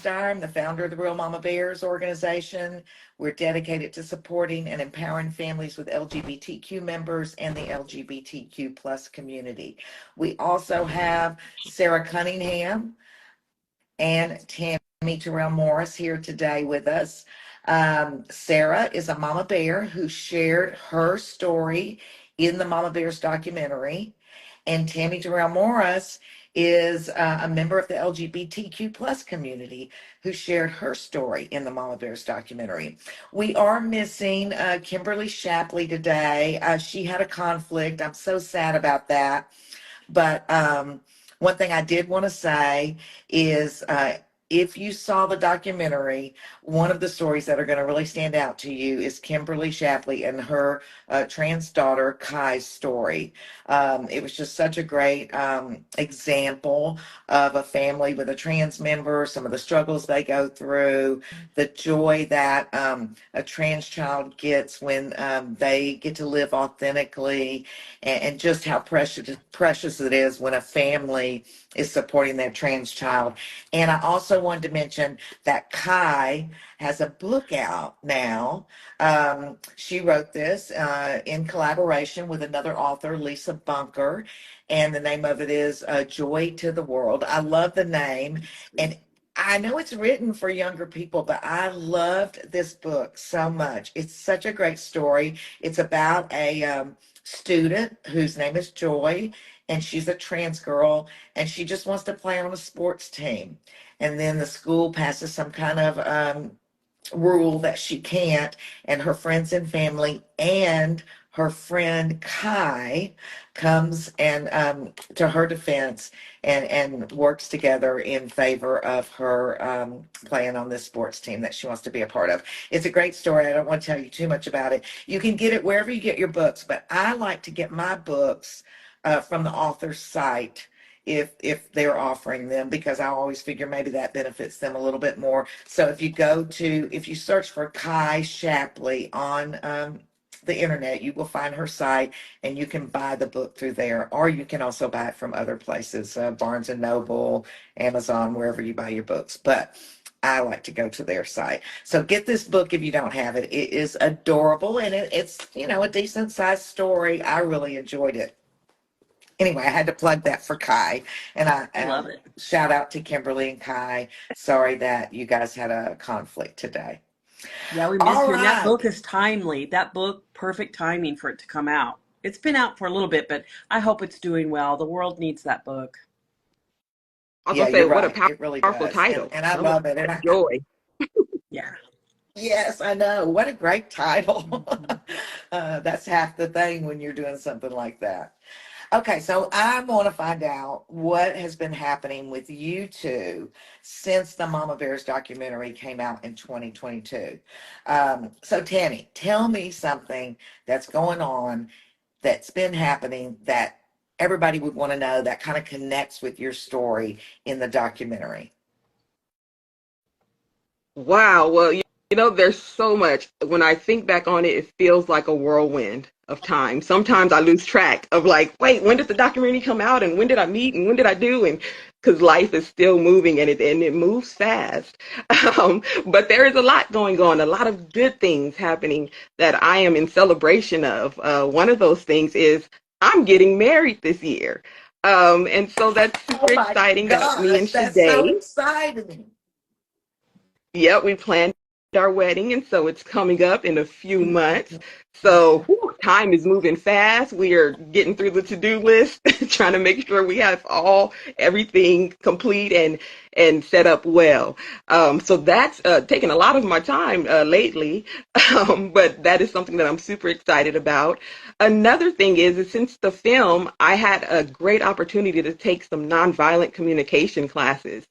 Dyer. I'm the founder of the Real Mama Bears organization. We're dedicated to supporting and empowering families with LGBTQ members and the LGBTQ plus community. We also have Sara Cunningham and Tammi Terrell Morris here today with us. Sara is a mama bear who shared her story in the Mama Bears documentary, and Tammi Terrell Morris is a member of the LGBTQ plus community who shared her story in the Mama Bears documentary. We are missing Kimberly Shapley today. She had a conflict. I'm so sad about that. But one thing I did want to say is if you saw the documentary, one of the stories that are going to really stand out to you is Kimberly Shapley and her trans daughter Kai's story. It was just such a great example of a family with a trans member, some of the struggles they go through, the joy that a trans child gets when they get to live authentically, and just how precious it is when a family is supporting their trans child. And I also wanted to mention that Kai has a book out now. She wrote this in collaboration with another author, Lisa Bunker, and the name of it is Joy to the World. I love the name, and I know it's written for younger people, but I loved this book so much. It's such a great story. It's about a student whose name is Joy, and she's a trans girl, and she just wants to play on a sports team. And then the school passes some kind of rule that she can't, and her friends and family and her friend Kai comes and to her defense and works together in favor of her playing on this sports team that she wants to be a part of. It's a great story. I don't want to tell you too much about it. You can get it wherever you get your books, but I like to get my books from the author's site if they're offering them, because I always figure maybe that benefits them a little bit more. So if you search for Kai Shapley on the internet, you will find her site, and you can buy the book through there, or you can also buy it from other places, Barnes and Noble, Amazon, wherever you buy your books. But I like to go to their site. So get this book if you don't have it. It is adorable, and it's a decent sized story. I really enjoyed it. Anyway, I had to plug that for Kai, and I Love it. shout out to Kimberly and Kai. Sorry that you guys had a conflict today. Yeah, we miss All you. And that right. book is timely. That book, perfect timing for it to come out. It's been out for a little bit, but I hope it's doing well. The world needs that book. I was Yeah, gonna say, you're what a right. It really powerful does, title. and I love it. And Joy. Yeah. yes, I know. What a great title. That's half the thing when you're doing something like that. Okay, so I want to find out what has been happening with you two since the Mama Bears documentary came out in 2022. So Tammi, tell me something that's going on, that's been happening, that everybody would want to know, that kind of connects with your story in the documentary. Wow. Well, there's so much. When I think back on it, it feels like a whirlwind of time. Sometimes I lose track of like, wait, when did the documentary come out, and when did I meet, and when did I do? And because life is still moving, and it moves fast. But there is a lot going on, a lot of good things happening that I am in celebration of. One of those things is I'm getting married this year. And so that's Oh super my exciting that me and gosh, that's so Shade. exciting. Yep, we planned our wedding, and so it's coming up in a few months. So time is moving fast. We are getting through the to-do list, trying to make sure we have everything complete and set up well. So that's taken a lot of my time lately, but that is something that I'm super excited about. Another thing is since the film, I had a great opportunity to take some nonviolent communication classes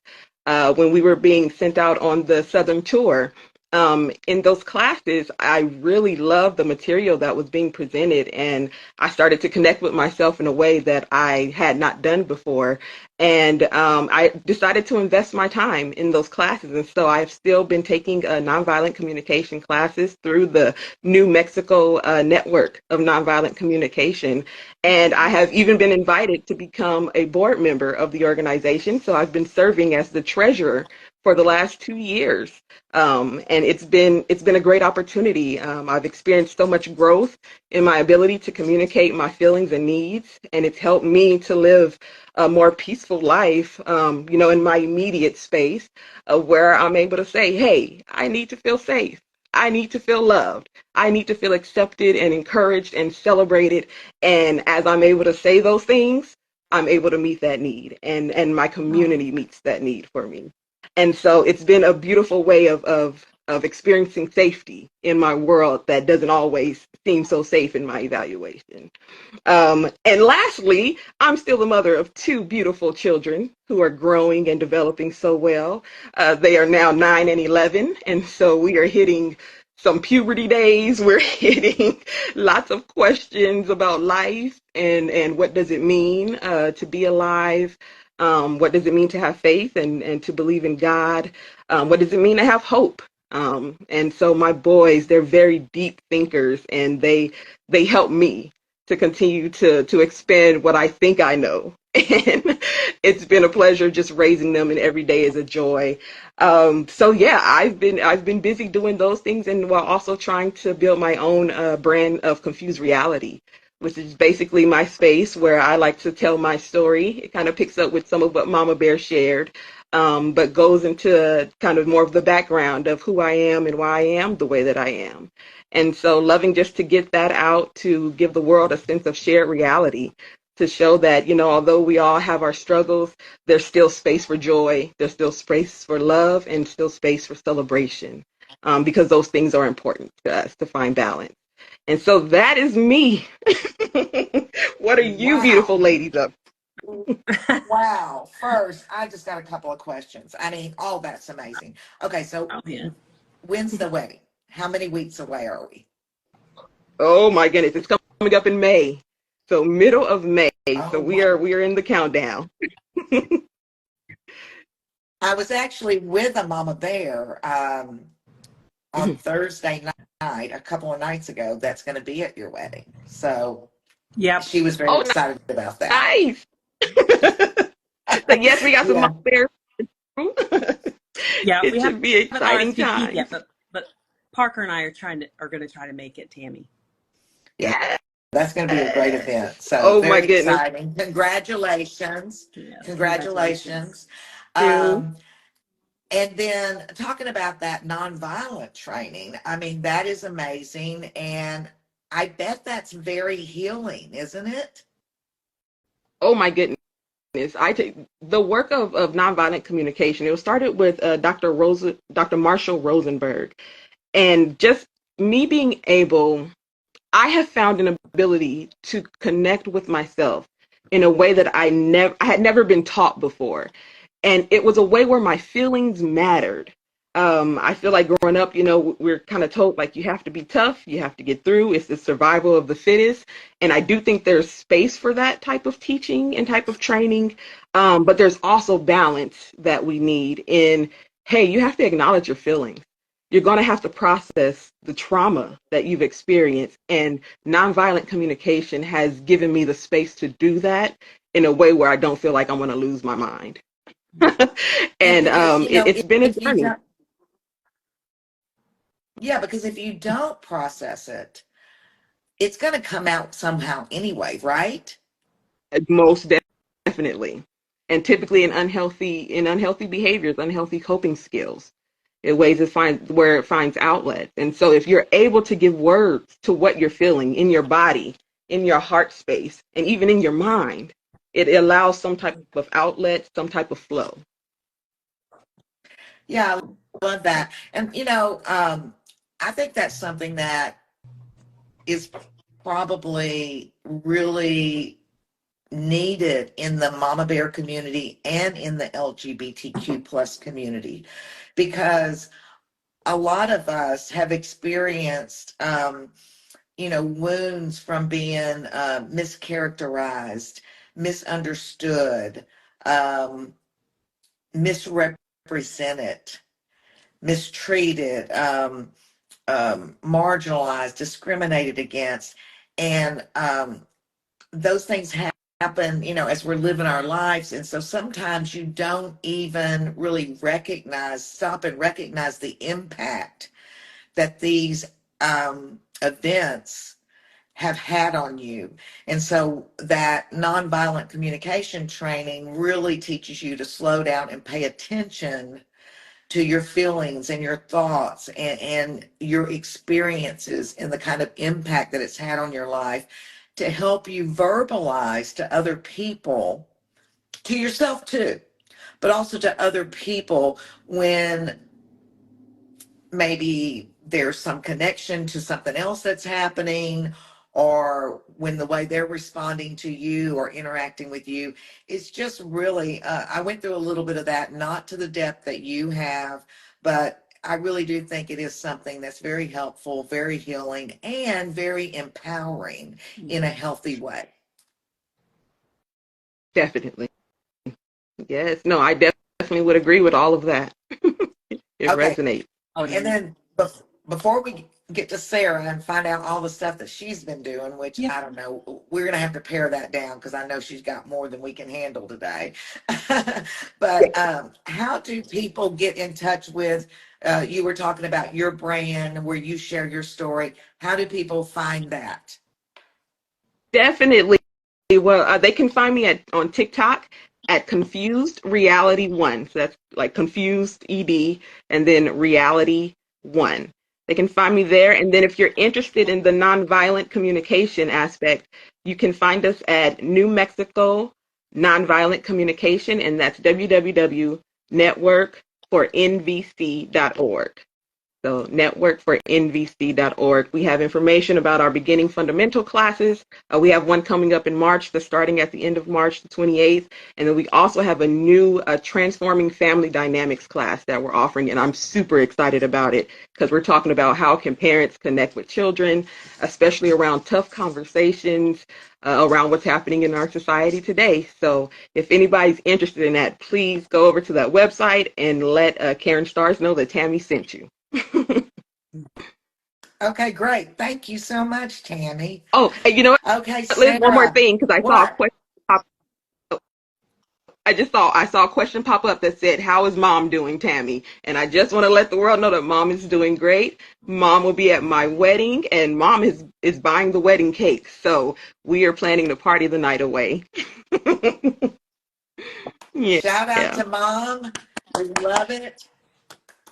when we were being sent out on the Southern tour. In those classes, I really loved the material that was being presented, and I started to connect with myself in a way that I had not done before. And I decided to invest my time in those classes. And so I've still been taking nonviolent communication classes through the New Mexico network of nonviolent communication. And I have even been invited to become a board member of the organization. So I've been serving as the treasurer for the last 2 years. And it's been a great opportunity. I've experienced so much growth in my ability to communicate my feelings and needs, and it's helped me to live a more peaceful life, in my immediate space, where I'm able to say, hey, I need to feel safe. I need to feel loved. I need to feel accepted and encouraged and celebrated. And as I'm able to say those things, I'm able to meet that need, and my Oh, community meets that need for me. And so it's been a beautiful way of experiencing safety in my world that doesn't always seem so safe in my evaluation. And lastly, I'm still the mother of two beautiful children who are growing and developing so well. They are now 9 and 11, and so we are hitting some puberty days. We're hitting lots of questions about life and what does it mean to be alive? What does it mean to have faith and to believe in God? What does it mean to have hope? And so my boys, they're very deep thinkers, and they help me to continue to expand what I think I know. And it's been a pleasure just raising them, and every day is a joy. So yeah, I've been busy doing those things, and while also trying to build my own brand of Confused Reality, which is basically my space where I like to tell my story. It kind of picks up with some of what Mama Bear shared, but goes into kind of more of the background of who I am and why I am the way that I am. And so loving just to get that out, to give the world a sense of shared reality, to show that, although we all have our struggles, there's still space for joy, there's still space for love, and still space for celebration, because those things are important to us to find balance. And so that is me. What are you beautiful wow. ladies up? Wow. First, I just got a couple of questions. I mean, all that's amazing. Okay, so Oh yeah. when's the wedding? How many weeks away are we? Oh my goodness, it's coming up in May. So middle of May. So Oh, we wow. are we are in the countdown. I was actually with a mama bear on Thursday night, a couple of nights ago, that's going to be at your wedding. So Yep. she was very Oh, excited about that. nice. So yes, we got some Yeah. mom bears. Yeah. We It should be haven't exciting RSVP'd times. yet, but Parker and I are going to try to make it, Tammy. Yeah. Yes. That's going to be a great event. So Oh my very goodness. exciting. Congratulations. Yes. Congratulations. Congratulations. You. Um, and then talking about that nonviolent training, I mean, that is amazing. And I bet that's very healing, isn't it? Oh my goodness. I take the work of nonviolent communication. It was started with Dr. Marshall Rosenberg, and just me being able, I have found an ability to connect with myself in a way that I had never been taught before. And it was a way where my feelings mattered. I feel like growing up, we're kind of told like you have to be tough, you have to get through. It's the survival of the fittest, and I do think there's space for that type of teaching and type of training. But there's also balance that we need in, hey, you have to acknowledge your feelings. You're going to have to process the trauma that you've experienced, and nonviolent communication has given me the space to do that in a way where I don't feel like I'm going to lose my mind. And And because, it's been a if you journey. don't, yeah, because if you don't process it, it's going to come out somehow anyway, right? Most definitely. And typically in unhealthy behaviors, unhealthy coping skills, in ways it finds where it finds outlets. And so if you're able to give words to what you're feeling in your body, in your heart space, and even in your mind, it allows some type of outlet, some type of flow. Yeah, I love that. And, I think that's something that is probably really needed in the mama bear community and in the LGBTQ plus community, because a lot of us have experienced, wounds from being mischaracterized, misunderstood, um, misrepresented, mistreated, marginalized, discriminated against. And those things happen, as we're living our lives. And so sometimes you don't even really stop and recognize the impact that these events have had on you. And so that nonviolent communication training really teaches you to slow down and pay attention to your feelings and your thoughts and your experiences and the kind of impact that it's had on your life, to help you verbalize to other people, to yourself too, but also to other people when maybe there's some connection to something else that's happening, or when the way they're responding to you or interacting with you is just really, I went through a little bit of that, not to the depth that you have, but I really do think it is something that's very helpful, very healing, and very empowering in a healthy way. Definitely. Yes. No, I definitely would agree with all of that. It Okay. resonates. Oh, And then before we get to Sara and find out all the stuff that she's been doing, which yeah. I don't know, we're going to have to pare that down because I know she's got more than we can handle today. But how do people get in touch with, you were talking about your brand where you share your story. How do people find that? Definitely. Well, they can find me on TikTok at Confused Reality One. So that's like Confused ED and then Reality One. They can find me there. And then if you're interested in the nonviolent communication aspect, you can find us at New Mexico Nonviolent Communication, and that's www.networkfornvc.org. So networkfornvc.org. We have information about our beginning fundamental classes. We have one coming up in March, that's starting at the end of March, the 28th. And then we also have a new transforming family dynamics class that we're offering. And I'm super excited about it because we're talking about how can parents connect with children, especially around tough conversations, around what's happening in our society today. So if anybody's interested in that, please go over to that website and let Karen Stars know that Tammi sent you. Okay, great. Thank you so much, Tammi. Oh, and you know what? Okay, Liz, one more Sara, thing, because I saw a what? question pop. I saw a question pop up that said, "How is mom doing, Tammi?" And I just want to let the world know that mom is doing great. Mom will be at my wedding, and mom is buying the wedding cake. So we are planning to party the night away. Yeah. Shout out to mom. We love it.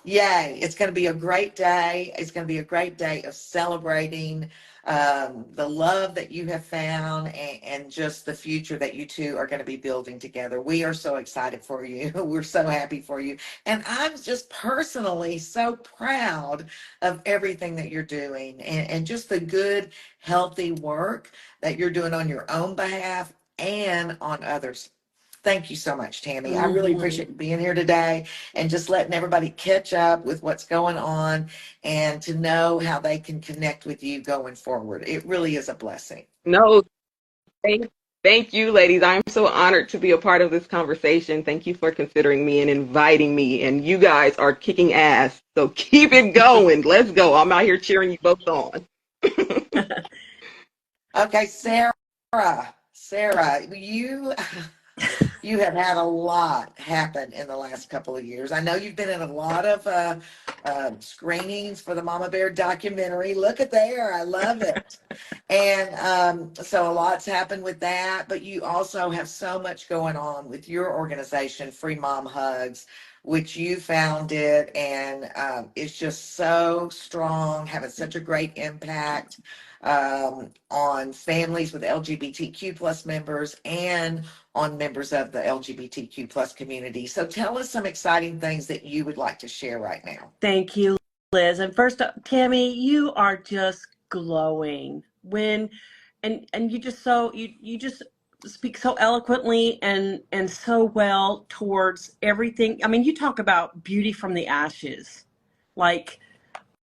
Yay. It's going to be a great day. It's going to be a great day of celebrating the love that you have found, and just the future that you two are going to be building together. We are so excited for you. We're so happy for you. And I'm just personally so proud of everything that you're doing, and just the good, healthy work that you're doing on your own behalf and on others. Thank you so much, Tammi. I really Mhm. appreciate you being here today and just letting everybody catch up with what's going on and to know how they can connect with you going forward. It really is a blessing. No, thank, thank you, ladies. I'm so honored to be a part of this conversation. Thank you for considering me and inviting me. And you guys are kicking ass. So keep it going. Let's go. I'm out here cheering you both on. Okay, Sara, you have had a lot happen in the last couple of years. I know you've been in a lot of screenings for the Mama Bear documentary. Look at there. I love it. And so a lot's happened with that, but you also have so much going on with your organization, Free Mom Hugs, which you founded, and it's just so strong, having such a great impact on families with LGBTQ plus members and on members of the LGBTQ plus community. So tell us some exciting things that you would like to share right now. Thank you, Liz. And first up, Tammi, you are just glowing and you just you just speak so eloquently and so well towards everything. I mean, you talk about beauty from the ashes. Like,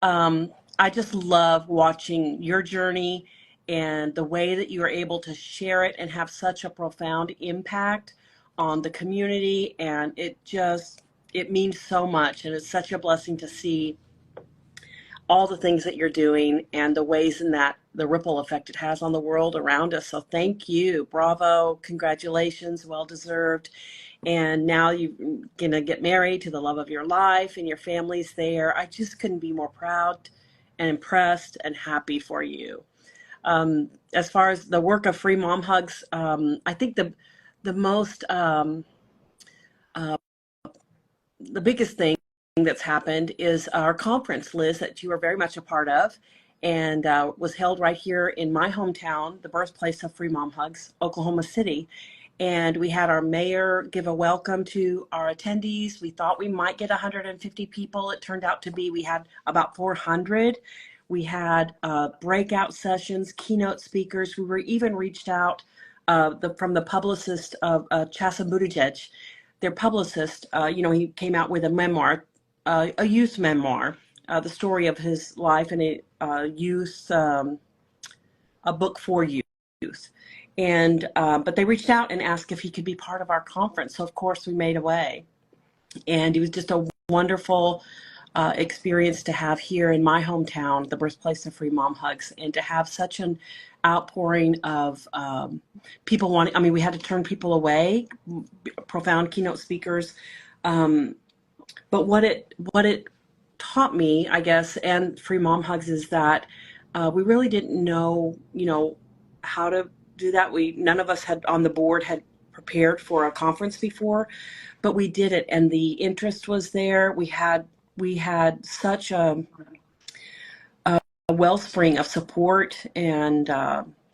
I just love watching your journey and the way that you are able to share it and have such a profound impact on the community. And it means so much. And it's such a blessing to see all the things that you're doing and the ways in that the ripple effect it has on the world around us. So thank you. Bravo. Congratulations. Well deserved. And now you're going to get married to the love of your life and your family's there. I just couldn't be more proud and impressed and happy for you. As far as the work of Free Mom Hugs, I think the most the biggest thing that's happened is our conference, Liz, that you were very much a part of, and was held right here in my hometown, the birthplace of Free Mom Hugs, Oklahoma City. And we had our mayor give a welcome to our attendees. We thought we might get 150 people. It turned out to be we had about 400. We had breakout sessions, keynote speakers. We were even reached out from the publicist of Chasa Buttigieg, their publicist. He came out with a memoir, a youth memoir, the story of his life and a book for youth. And but they reached out and asked if he could be part of our conference. So of course we made a way, and it was just a wonderful experience to have here in my hometown, the birthplace of Free Mom Hugs, and to have such an outpouring of people wanting. I mean, we had to turn people away, profound keynote speakers, but what it taught me, I guess, and Free Mom Hugs is that we really didn't know, how to do that. None of us had on the board had prepared for a conference before, but we did it, and the interest was there. We had such a wellspring of support and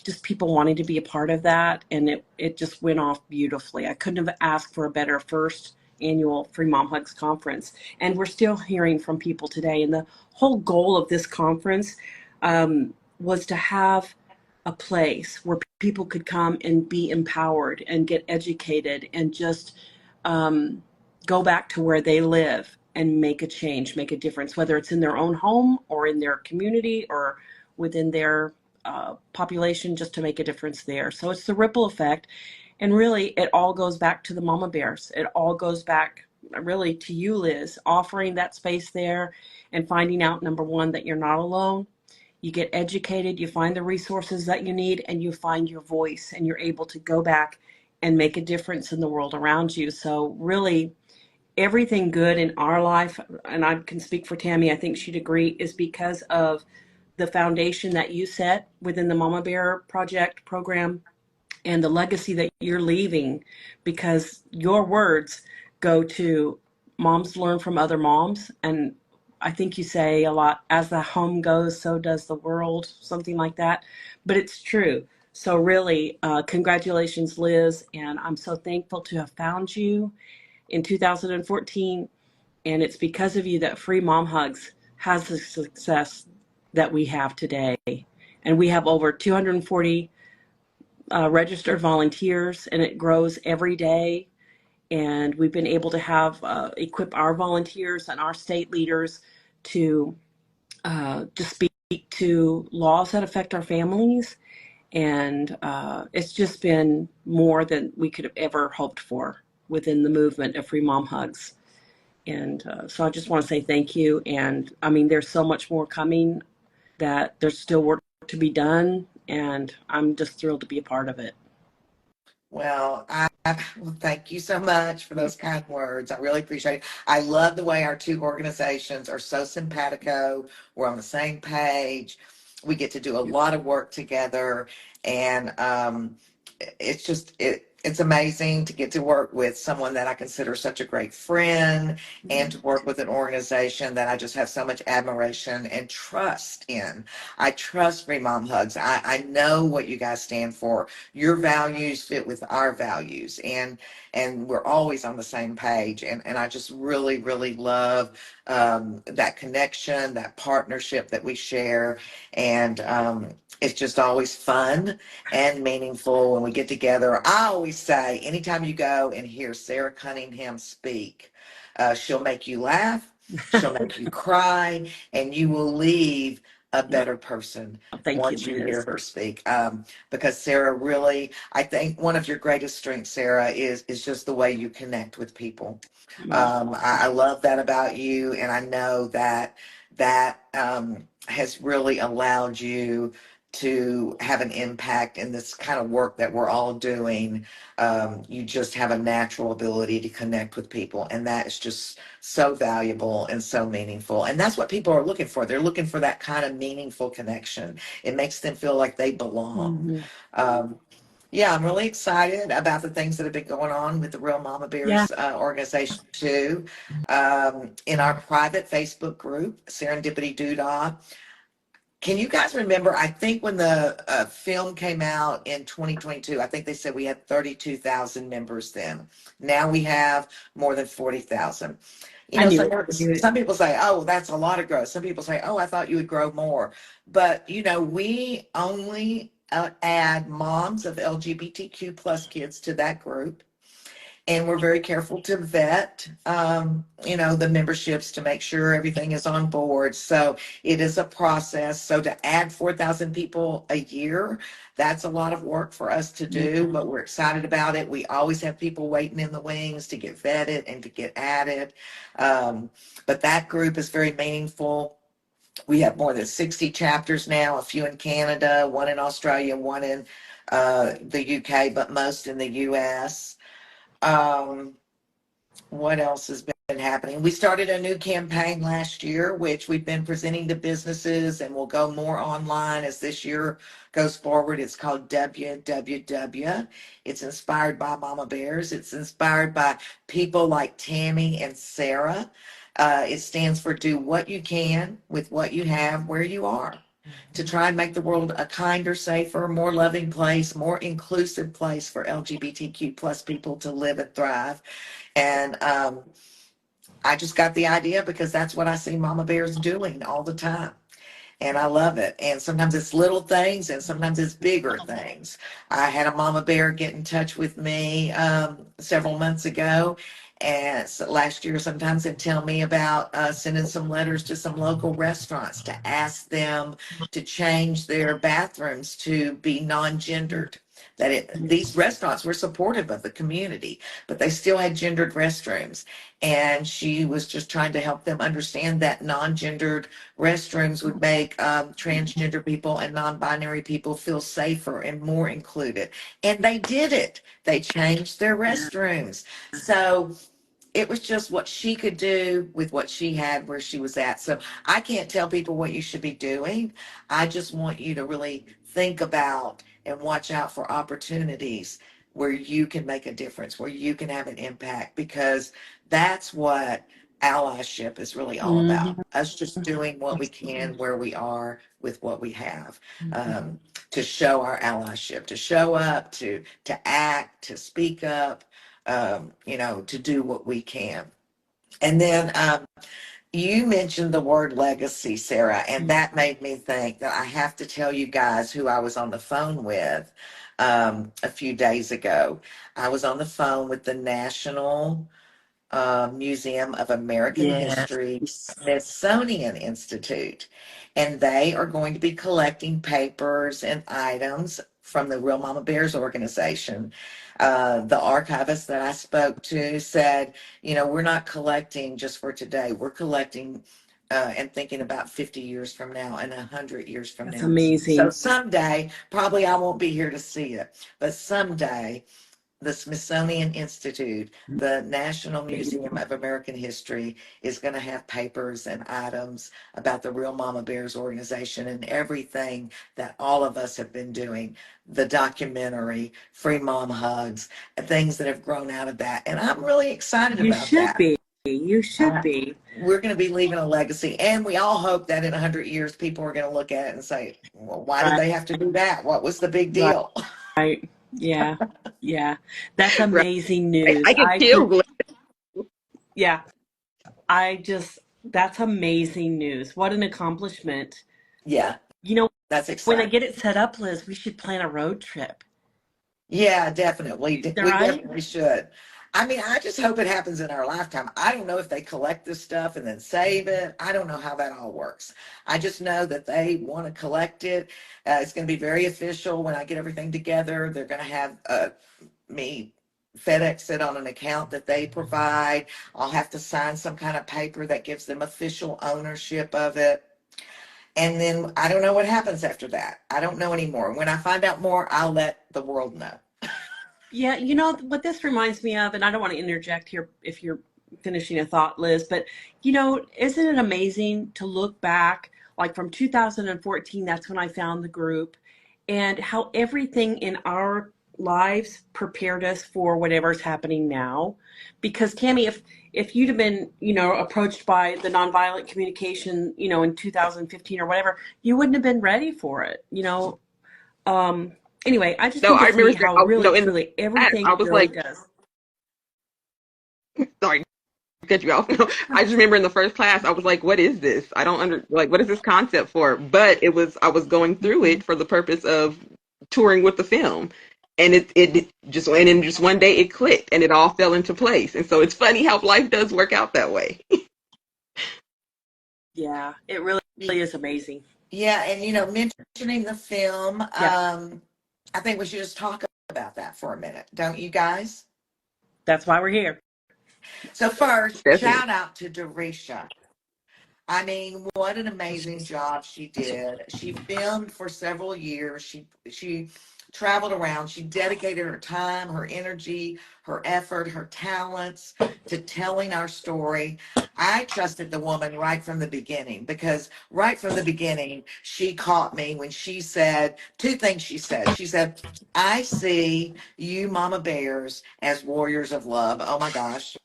just people wanting to be a part of that, and it just went off beautifully. I couldn't have asked for a better first annual Free Mom Hugs conference, and we're still hearing from people today. And the whole goal of this conference was to have a place where people could come and be empowered and get educated and just go back to where they live and make a change, make a difference, whether it's in their own home or in their community or within their population, just to make a difference there. So it's the ripple effect. And really, it all goes back to the mama bears. It all goes back really to you, Liz, offering that space there and finding out, number one, that you're not alone. You get educated, you find the resources that you need, and you find your voice, and you're able to go back and make a difference in the world around you. So really, everything good in our life, and I can speak for Tammi, I think she'd agree, is because of the foundation that you set within the Mama Bear Project program and the legacy that you're leaving, because your words go to moms learn from other moms. And I think you say a lot, as the home goes, so does the world, something like that. But it's true. So really, congratulations, Liz. And I'm so thankful to have found you in 2014. And it's because of you that Free Mom Hugs has the success that we have today. And we have over 240 registered volunteers, and it grows every day. And we've been able to have equip our volunteers and our state leaders to speak to laws that affect our families. And it's just been more than we could have ever hoped for within the movement of Free Mom Hugs. And so I just want to say thank you. And I mean, there's so much more coming, that there's still work to be done. And I'm just thrilled to be a part of it. Well, well, thank you so much for those kind words. I really appreciate it. I love the way our two organizations are so simpatico. We're on the same page. We get to do a lot of work together, and it's just it's amazing to get to work with someone that I consider such a great friend, and to work with an organization that I just have so much admiration and trust in. I trust Free Mom Hugs. I know what you guys stand for. Your values fit with our values, and we're always on the same page. And I just really, really love that connection, that partnership that we share. And it's just always fun and meaningful when we get together. I always say, anytime you go and hear Sara Cunningham speak, she'll make you laugh, she'll make you cry, and you will leave a better person Thank you, once you Liz. hear her speak. Because Sara really, I think one of your greatest strengths, Sara, is just the way you connect with people. I love that about you, and I know that that has really allowed you to have an impact in this kind of work that we're all doing. You just have a natural ability to connect with people, and that is just so valuable and so meaningful. And that's what people are looking for. They're looking for that kind of meaningful connection. It makes them feel like they belong. Hmm. Um, yeah, I'm really excited about the things that have been going on with the Real Mama Yeah, Bears organization too. In our private Facebook group, Serendipity Doodah, can you guys remember? I think when the film came out in 2022, I think they said we had 32,000 members then. Now we have more than 40,000. You I know, knew some, it. I knew it. some people say, oh, that's a lot of growth. Some people say, oh, I thought you would grow more. But, we only add moms of LGBTQ plus kids to that group. And we're very careful to vet, the memberships to make sure everything is on board. So it is a process. So to add 4,000 people a year, that's a lot of work for us to Yeah. do, but we're excited about it. We always have people waiting in the wings to get vetted and to get added. But that group is very meaningful. We have more than 60 chapters now, a few in Canada, one in Australia, one in the UK, but most in the US. Um, what else has been happening? We started a new campaign last year, which we've been presenting to businesses and will go more online as this year goes forward. It's called WWW. It's inspired by Mama Bears. It's inspired by people like Tammi and Sara. It stands for do what you can with what you have where you are to try and make the world a kinder, safer, more loving place, more inclusive place for LGBTQ plus people to live and thrive. And I just got the idea because that's what I see Mama Bears doing all the time. And I love it. And sometimes it's little things and sometimes it's bigger things. I had a mama bear get in touch with me several months ago and last year sometimes and tell me about sending some letters to some local restaurants to ask them to change their bathrooms to be non-gendered. These restaurants were supportive of the community, but they still had gendered restrooms. And she was just trying to help them understand that non-gendered restrooms would make transgender people and non-binary people feel safer and more included. And they did it. They changed their restrooms. So it was just what she could do with what she had where she was at. So I can't tell people what you should be doing. I just want you to really think about and watch out for opportunities where you can make a difference, where you can have an impact, because that's what allyship is really all Hmm. about. Us just doing what we can where we are with what we have, um, to show our allyship, to show up, to act, to speak up, to do what we can. And then you mentioned the word legacy, Sarah, and that made me think that I have to tell you guys who I was on the phone with a few days ago. I was on the phone with the National Museum of American History Yes. Smithsonian Institute. And they are going to be collecting papers and items from the Real Mama Bears organization. The archivist that I spoke to said, we're not collecting just for today. We're collecting and thinking about 50 years from now and 100 years from That's now. So amazing. someday, probably I won't be here to see it, but someday the Smithsonian Institute, the National Museum of American History, is going to have papers and items about the Real Mama Bears organization and everything that all of us have been doing. The documentary, Free Mom Hugs, and things that have grown out of that. And I'm really excited You about should that. be. You should be. We're going to be leaving a legacy. And we all hope that in 100 years, people are going to look at it and say, well, why did Right. they have to do that? What was the big Right. deal? Right. Yeah. Yeah. That's Right. amazing news. I get chills. Yeah. That's amazing news. What an accomplishment. Yeah, You know, that's when I exciting. get it set up, Liz, we should plan a road trip. Yeah, definitely. All We right? definitely should. I mean, I just hope it happens in our lifetime. I don't know if they collect this stuff and then save it. I don't know how that all works. I just know that they want to collect it. It's going to be very official when I get everything together. They're going to have me FedEx it on an account that they provide. I'll have to sign some kind of paper that gives them official ownership of it. And then I don't know what happens after that. I don't know anymore. When I find out more, I'll let the world know. Yeah, you know what this reminds me of, and I don't want to interject here if you're finishing a thought, Liz, but you know, isn't it amazing to look back, like from 2014, that's when I found the group, and how everything in our lives prepared us for whatever's happening now. Because Tammy, if you'd have been, you know, approached by the nonviolent communication, you know, in 2015 or whatever, you wouldn't have been ready for it, you know. Um, anyway, I just No, think I it's remember, neat how no, really, in the truly class, I everything was really like, does. sorry, cut you off. No, I just remember in the first class, I was like, what is this? I don't like, what is this concept for? But I was going through it for the purpose of touring with the film. And it just went, and just one day it clicked and it all fell into place. And so it's funny how life does work out that way. Yeah, it really, really is amazing. Yeah, and mentioning the film, Yeah, I think we should just talk about that for a minute, don't you guys? that's why we're here. So first, Definitely. shout out to Dorisha. I mean, what an amazing job she did. She filmed for several years. She traveled around. She dedicated her time, her energy, her effort, her talents to telling our story. I trusted the woman right from the beginning because right from the beginning, she caught me when she said two things she said. She said, I see you mama bears as warriors of love. Oh my gosh,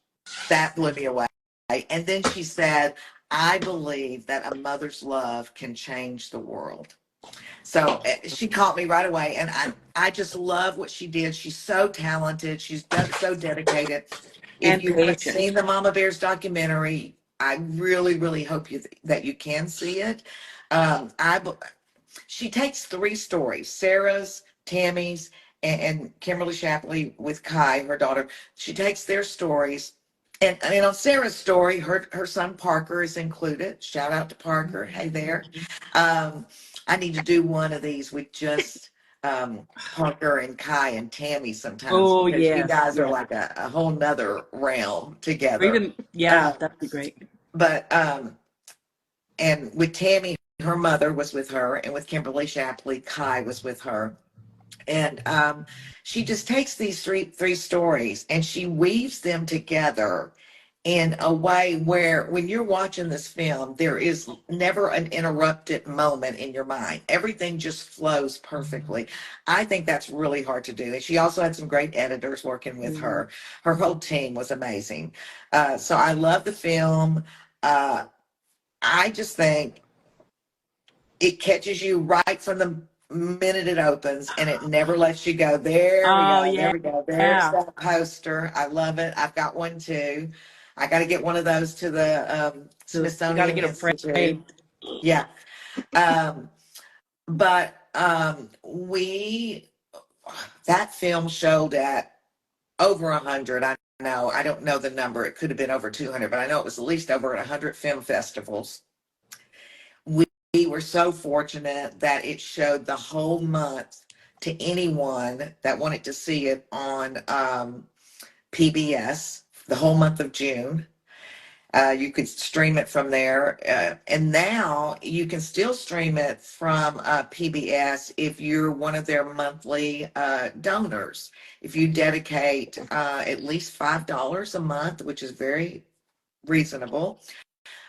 that blew me away. And then she said, I believe that a mother's love can change the world. So she caught me right away. And I just love what she did. She's so talented. So dedicated. If And you haven't patient. seen the Mama Bears documentary, I really, really hope that you can see it. I She takes three stories: Sarah's, Tammy's, and Kimberly Shapley with Kai, her daughter. She takes their stories. And on Sarah's story, her son Parker is included. Shout out to Parker. Hey there. Um, I need to do one of these with just Parker and Kai and Tammy sometimes Oh, because you yes, guys are yes. like a whole nother realm Or together. even, yeah, Uh, that'd be great. but and with Tammy, her mother was with her, and with Kimberly Shapley, Kai was with her. And she just takes these three stories and she weaves them together in a way where when you're watching this film, there is never an interrupted moment in your mind. Everything just flows perfectly. I think that's really hard to do. And she also had some great editors working with Mhm. her. Her whole team was amazing. So I love the film. Uh, I just think it catches you right from the minute it opens and it never lets you go. There we Oh, go. There yeah, we go. There's yeah. that poster. I love it. I've got one too. I got to get one of those to the So you got to Smithsonian get them Institute. framed. Yeah. Um, but we, that film showed at over 100. I know, I don't know the number. It could have been over 200, but I know it was at least over 100 film festivals. We were so fortunate that it showed the whole month to anyone that wanted to see it on PBS, the whole month of June. You could stream it from there. And now you can still stream it from PBS if you're one of their monthly donors. If you dedicate at least $5 a month, which is very reasonable,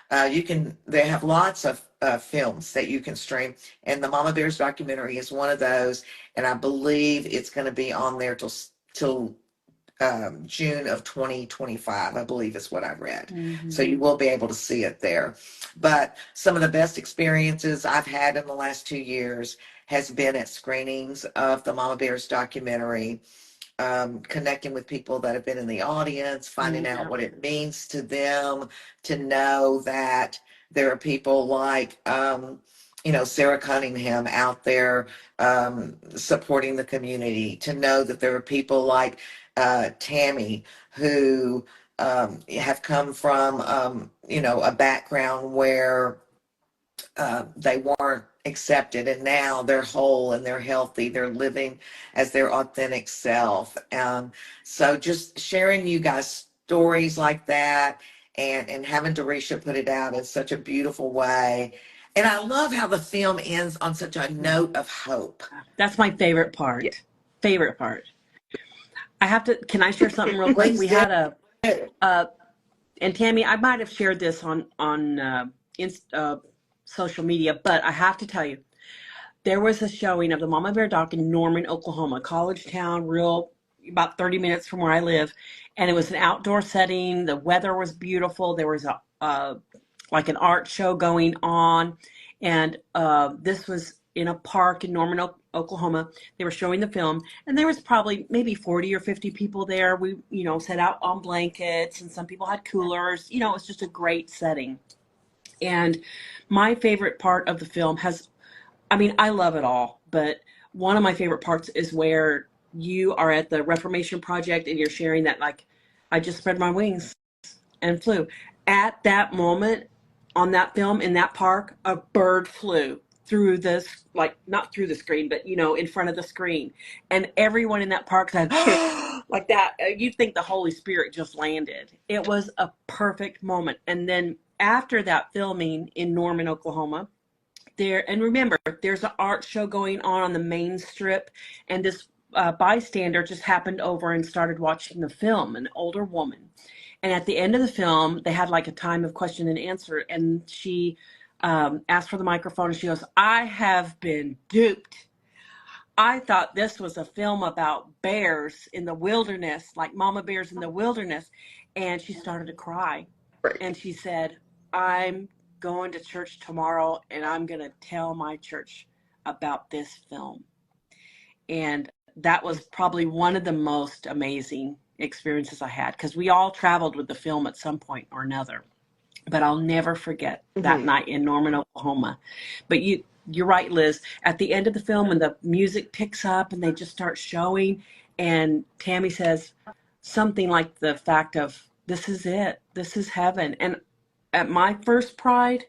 they have lots of films that you can stream, and the Mama Bears documentary is one of those. And I believe it's going to be on there till June of 2025, I believe is what I read. So Hmm. you will be able to see it there. But some of the best experiences I've had in the last 2 years has been at screenings of the Mama Bears documentary, connecting with people that have been in the audience, finding out Yeah. what it means to them to know that there are people like, Sara Cunningham out there supporting the community, to know that there are people like Tammi who have come from, a background where they weren't accepted, and now they're whole and they're healthy. They're living as their authentic self. So just sharing you guys stories like that, and having Dorisha put it out in such a beautiful way. And I love how the film ends on such a note of hope. That's my favorite Yeah. part. Favorite part. I have to, can I share something real quick? Please We do. had and Tammi, I might have shared this on social media, but I have to tell you, there was a showing of the Mama Bear doc in Norman, Oklahoma, college town, real about 30 minutes from where I live, and it was an outdoor setting. The weather was beautiful. There was a like an art show going on, and this was in a park in Norman, Oklahoma. They were showing the film, and there was probably maybe 40 or 50 people there. We, sat out on blankets, and some people had coolers. It was just a great setting. And my favorite part of the film I love it all, but one of my favorite parts is where you are at the Reformation Project and you're sharing that, like, I just spread my wings and flew. At that moment on that film in that park, a bird flew through this, like, not through the screen, but, in front of the screen. And everyone in that park said, like that. You'd think the Holy Spirit just landed. It was a perfect moment. And then after that filming in Norman, Oklahoma, and remember, there's an art show going on the main strip, and this bystander just happened over and started watching the film, an older woman. And at the end of the film, they had like a time of question and answer, and she asked for the microphone, and she goes, "I have been duped. I thought this was a film about bears in the wilderness, like mama bears in the wilderness." And she started to cry. Right. And she said, "I'm going to church tomorrow, and I'm going to tell my church about this film." And that was probably one of the most amazing experiences I had, because we all traveled with the film at some point or another. But I'll never forget that night in Norman, Oklahoma. But you're right, Liz. At the end of the film, when the music picks up and they just start showing, and Tammi says something like the fact of, "This is it. This is heaven." And at my first Pride,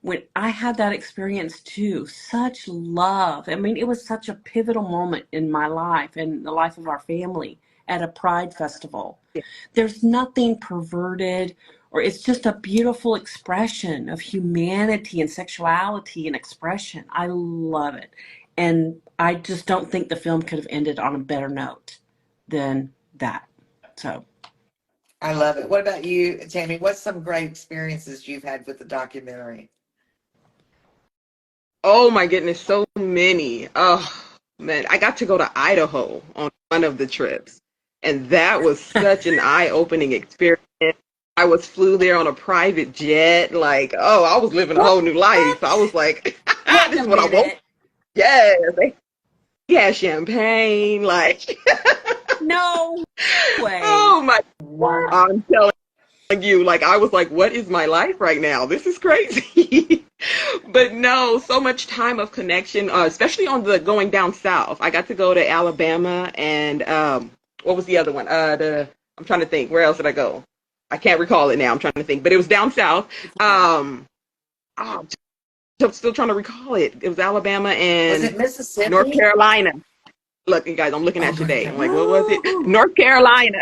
when I had that experience too, such love. It was such a pivotal moment in my life and the life of our family at a Pride festival. Yeah. There's nothing perverted, or it's just a beautiful expression of humanity and sexuality and expression. I love it. And I just don't think the film could have ended on a better note than that. So I love it. What about you, Tammi? What's some great experiences you've had with the documentary? Oh my goodness, so many. Oh man, I got to go to Idaho on one of the trips, and that was such an eye-opening experience. I flew there on a private jet. Like, oh, I was living a whole new life. I was like, wait this a is what I want. minute. Yes, we had champagne. Like, No way. oh my, Wow. I'm telling you, like, I was like, what is my life right now? This is crazy. But no, so much time of connection, especially on the going down south. I got to go to Alabama, and what was the other one? I'm trying to think. Where else did I go? I can't recall it now. I'm trying to think, but it was down south. I'm still trying to recall it. It was Alabama Was and it Mississippi? North Carolina. Look, you guys, I'm looking at today. I'm like, what was it? North Carolina.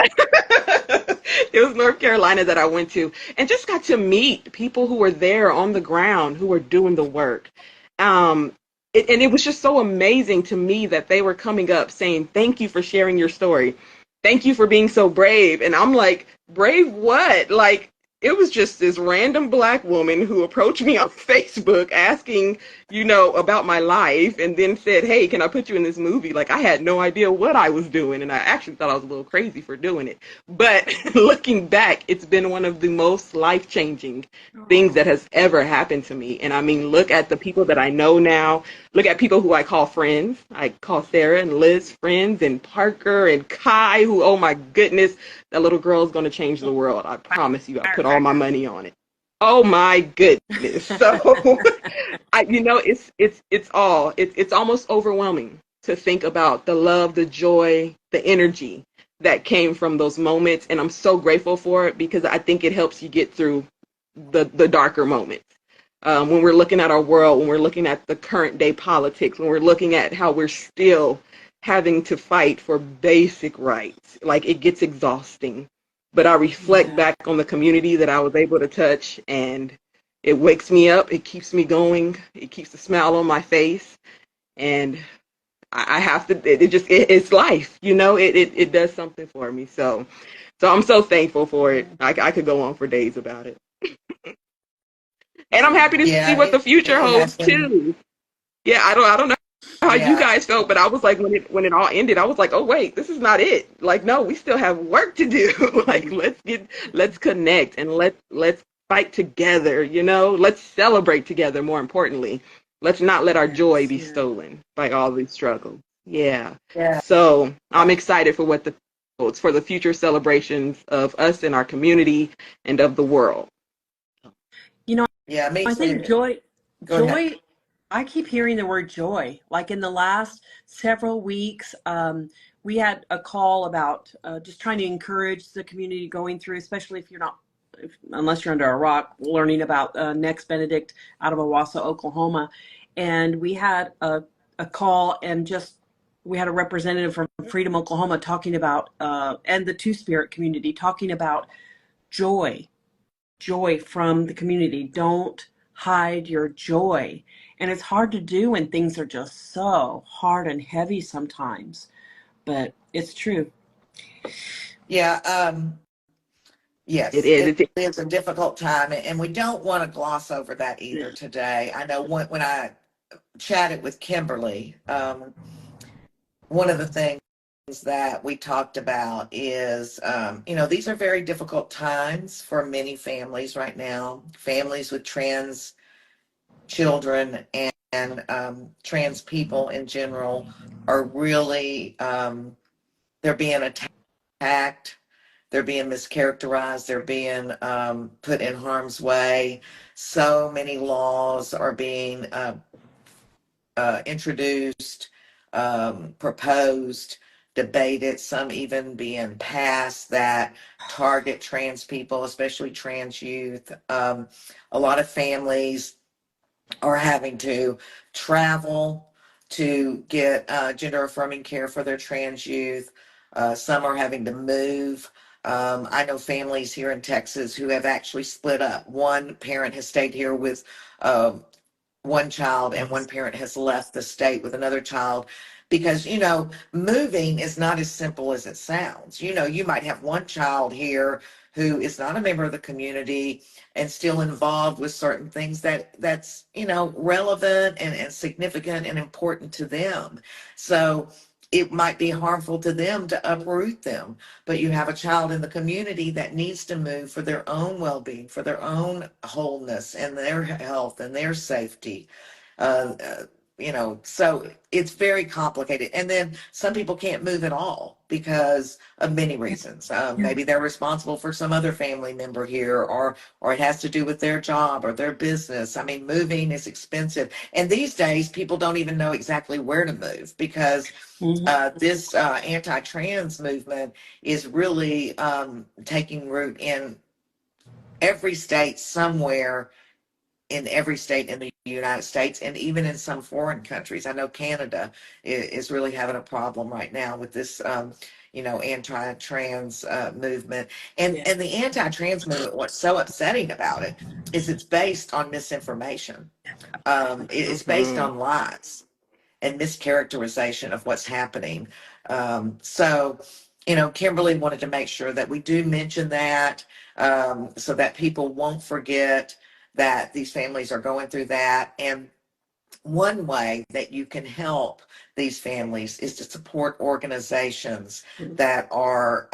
It was North Carolina that I went to, and just got to meet people who were there on the ground, who were doing the work. And it was just so amazing to me that they were coming up saying, "Thank you for sharing your story. Thank you for being so brave." And I'm like, brave what? Like, it was just this random Black woman who approached me on Facebook asking, about my life, and then said, "Hey, can I put you in this movie?" Like, I had no idea what I was doing, and I actually thought I was a little crazy for doing it. But looking back, it's been one of the most life-changing things that has ever happened to me. And look at the people that I know now. Look at people who I call friends. I call Sara and Liz friends, and Parker and Kai, who, oh my goodness, that little girl is going to change the world. I promise you. I put all my money on it. Oh my goodness. So, it's almost overwhelming to think about the love, the joy, the energy that came from those moments. And I'm so grateful for it, because I think it helps you get through the darker moments. when we're looking at our world, when we're looking at the current day politics, when we're looking at how we're still having to fight for basic rights. Like, it gets exhausting. But I reflect Yeah. back on the community that I was able to touch, and it wakes me up. It keeps me going. It keeps a smile on my face. And I have to, it's life, it does something for me. So I'm so thankful for it. I could go on for days about it. And I'm happy to see Yeah, what the future it has holds been. too. Yeah, I don't know how you Yeah, guys felt, but I was like, when it all ended, I was like, oh wait, this is not it. Like, no, we still have work to do. Like, let's connect, and let's fight together, let's celebrate together, more importantly. Let's not let our joy Yes. be Yeah. stolen by all these struggles. Yeah. yeah, So I'm excited for what the holds for the future celebrations of us in our community and of the world. You know, yeah. Me I think too. Go ahead. joy, I keep hearing the word joy. Like in the last several weeks, we had a call about just trying to encourage the community going through, especially if you're not, unless you're under a rock, learning about Next Benedict out of Owasso, Oklahoma. And we had a call, and just we had a representative from Freedom, Oklahoma talking about, and the Two Spirit community talking about joy from the community. Don't hide your joy. And it's hard to do when things are just so hard and heavy sometimes, but it's true. Yeah, It yes, is. it is a difficult time, and we don't want to gloss over that either Yeah. today. I know when I chatted with Kimberly, one of the things that we talked about is, these are very difficult times for many families right now, families with trans children and trans people in general are really, they're being attacked, they're being mischaracterized, they're being put in harm's way. So many laws are being introduced, proposed, debated, some even being passed that target trans people, especially trans youth. A lot of families are having to travel to get gender affirming care for their trans youth. Some are having to move. I know families here in Texas who have actually split up. One parent has stayed here with uh, one child, and one parent has left the state with another child, because moving is not as simple as it sounds. You might have one child here who is not a member of the community and still involved with certain things that's relevant and significant and important to them. So it might be harmful to them to uproot them, but you have a child in the community that needs to move for their own well-being, for their own wholeness and their health and their safety. uh, uh, so it's very complicated. And then some people can't move at all because of many reasons. Maybe they're responsible for some other family member here, or it has to do with their job or their business. I mean, moving is expensive, and these days people don't even know exactly where to move, because Mhm. this anti-trans movement is really taking root in every state somewhere, in every state in the United States, and even in some foreign countries. I know Canada is really having a problem right now with this, anti-trans movement. And Yeah. and the anti-trans movement, what's so upsetting about it is it's based on misinformation. It's based Mhm. on lies and mischaracterization of what's happening. So, Kimberly wanted to make sure that we do mention that, so that people won't forget that these families are going through that. And one way that you can help these families is to support organizations that are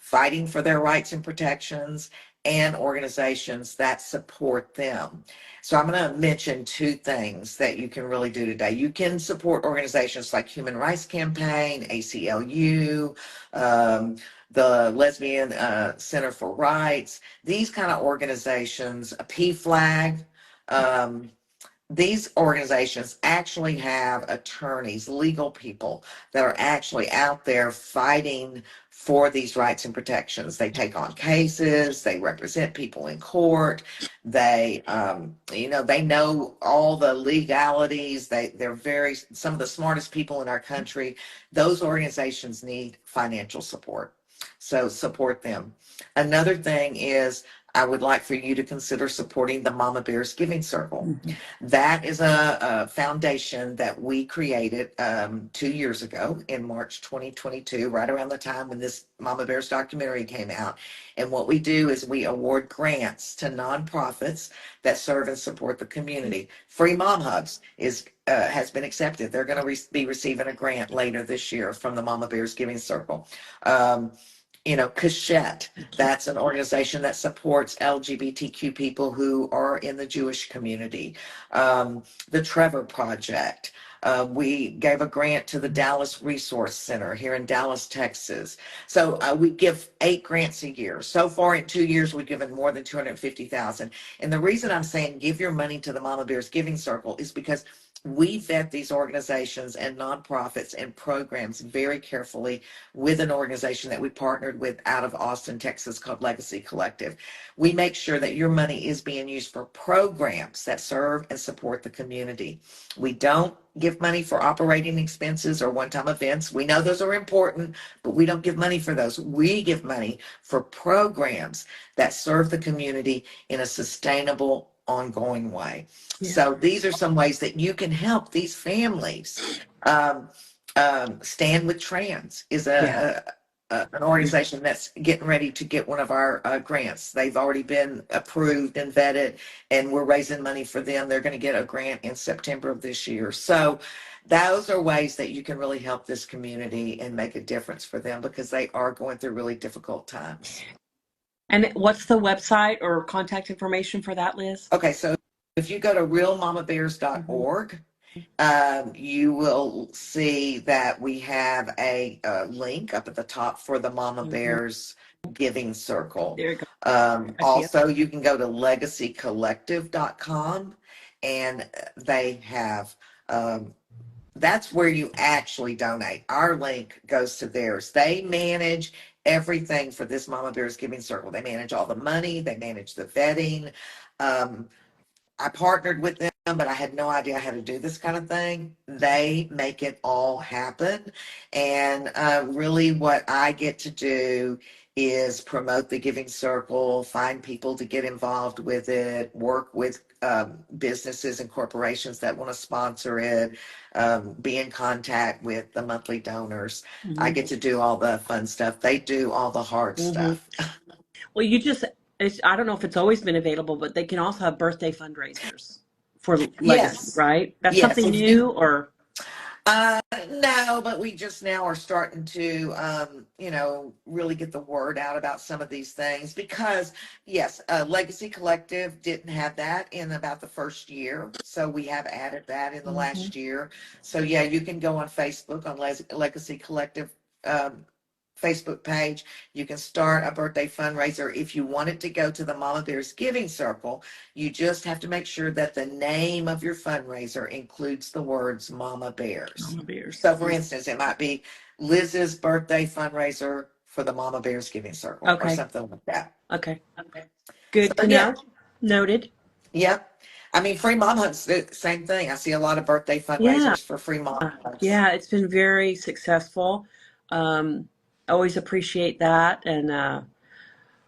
fighting for their rights and protections, and organizations that support them. So I'm going to mention two things that you can really do today. You can support organizations like Human Rights Campaign, ACLU, um, the Lesbian Center for Rights, these kind of organizations, a PFLAG. Um, these organizations actually have attorneys, legal people that are actually out there fighting for these rights and protections. They take on cases, they represent people in court, they, they know all the legalities. They're some of the smartest people in our country. Those organizations need financial support. So support them. Another thing is, I would like for you to consider supporting the Mama Bears Giving Circle. That is a foundation that we created 2 years ago in March 2022, right around the time when this Mama Bears documentary came out. And what we do is we award grants to nonprofits that serve and support the community. Free Mom Hubs has been accepted. They're going to be receiving a grant later this year from the Mama Bears Giving Circle. Cachette, that's an organization that supports LGBTQ people who are in the Jewish community. The Trevor Project. We gave a grant to the Dallas Resource Center here in Dallas, Texas. So we give 8 grants a year. So far in 2 years, we've given more than 250,000. And the reason I'm saying give your money to the Mama Bears Giving Circle is because we vet these organizations and nonprofits and programs very carefully with an organization that we partnered with out of Austin, Texas called Legacy Collective. We make sure that your money is being used for programs that serve and support the community. We don't give money for operating expenses or one-time events. We know those are important, but we don't give money for those. We give money for programs that serve the community in a sustainable, ongoing way. Yeah. So these are some ways that you can help these families. Stand with Trans is an organization that's getting ready to get one of our grants. They've already been approved and vetted, and we're raising money for them. They're going to get a grant in September of this year. So those are ways that you can really help this community and make a difference for them, because they are going through really difficult times. And what's the website or contact information for that, Liz? Okay, so if you go to realmamabears.org, you will see that we have a link up at the top for the Mama Bears Giving Circle. There you go. Also, you can go to legacycollective.com, and they have that's where you actually donate. Our link goes to theirs. They manage everything for this Mama Bears Giving Circle. They manage all the money, they manage the vetting. I partnered with them, but I had no idea how to do this kind of thing. They make it all happen. And really what I get to do is promote the Giving Circle, find people to get involved with it, work with businesses and corporations that want to sponsor it, be in contact with the monthly donors. I get to do all the fun stuff. They do all the hard stuff. Well, I don't know if it's always been available, but they can also have birthday fundraisers for Legacy, Yes. right? That's Yes. something new, or? No, but we just now are starting to, really get the word out about some of these things, because yes, Legacy Collective didn't have that in about the first year. So we have added that in the last year. So yeah, you can go on Facebook on Legacy Collective, Facebook page. You can start a birthday fundraiser. If you want it to go to the Mama Bears Giving Circle, you just have to make sure that the name of your fundraiser includes the words Mama Bears. Mama Bears. So for instance, it might be Liz's birthday fundraiser for the Mama Bears Giving Circle, or something like that. Okay. Good to know. Noted. Yep. I mean, Free Mom Hugs, the same thing. I see a lot of birthday fundraisers for Free Mom Hugs. Yeah, it's been very successful. Always appreciate that. And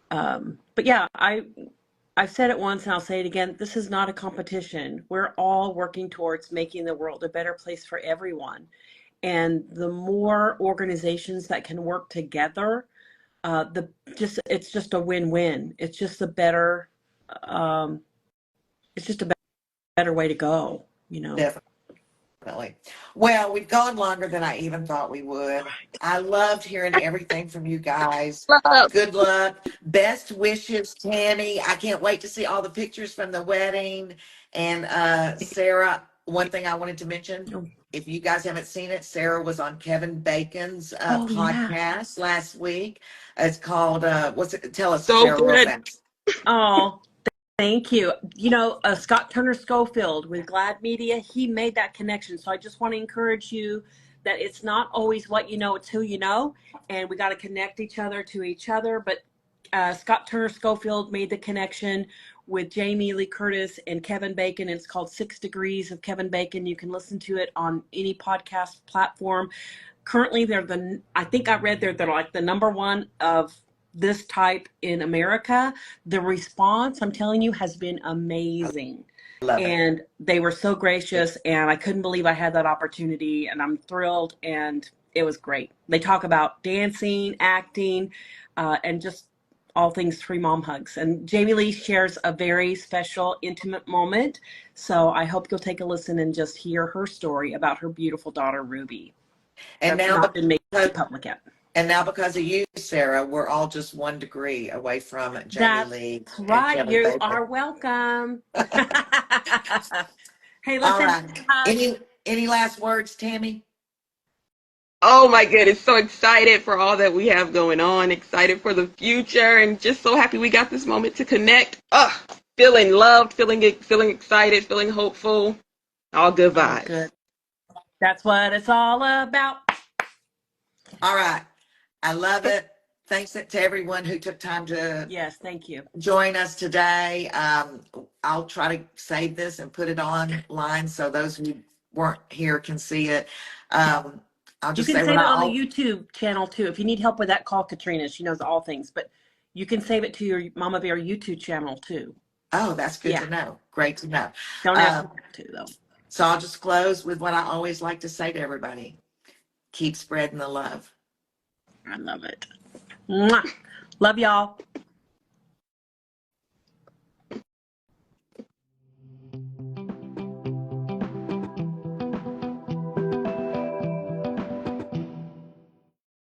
but yeah, I've said it once and I'll say it again. This is not a competition. We're all working towards making the world a better place for everyone. And the more organizations that can work together, it's just a win-win. It's just a better way to go, Definitely. Well, we've gone longer than I even thought we would. I loved hearing everything from you guys. Good luck. Best wishes, Tammi. I can't wait to see all the pictures from the wedding. And Sara, one thing I wanted to mention, if you guys haven't seen it, Sara was on Kevin Bacon's podcast last week. It's called, what's it? Tell us, So Sara, real good. fast. Oh, Thank you. Scott Turner Schofield with Glad Media, he made that connection. So I just want to encourage you that it's not always what you know, it's who you know. And we got to connect each other to each other. But Scott Turner Schofield made the connection with Jamie Lee Curtis and Kevin Bacon. It's called 6 Degrees of Kevin Bacon. You can listen to it on any podcast platform. Currently, I think I read they're like the number one of this type in America. The response, I'm telling you, has been amazing. Love it. And they were so gracious, and I couldn't believe I had that opportunity, and I'm thrilled, and it was great. They talk about dancing, acting, and just all things Free Mom Hugs. And Jamie Lee shares a very special, intimate moment. So I hope you'll take a listen and just hear her story about her beautiful daughter, Ruby. And That's now, not been made public yet. And now, because of you, Sarah, we're all just 1 degree away from Jamie That's Lee. right. And You Kevin are welcome. Hey, all listen. right. Any last words, Tammi? Oh my goodness, so excited for all that we have going on, excited for the future, and just so happy we got this moment to connect. Feeling loved, feeling excited, feeling hopeful. All good vibes. Oh, good. That's what it's all about. All right. I love it. Thanks to everyone who took time to Yes, thank you. join us today. I'll try to save this and put it online so those who weren't here can see it. I'll You just can say save what it on the YouTube channel too. If you need help with that, call Katrina. She knows all things. But you can save it to your Mama Bear YouTube channel too. Oh, that's good to know. Great to know. Don't ask me to though. So I'll just close with what I always like to say to everybody. Keep spreading the love. I love it. Mwah. Love y'all.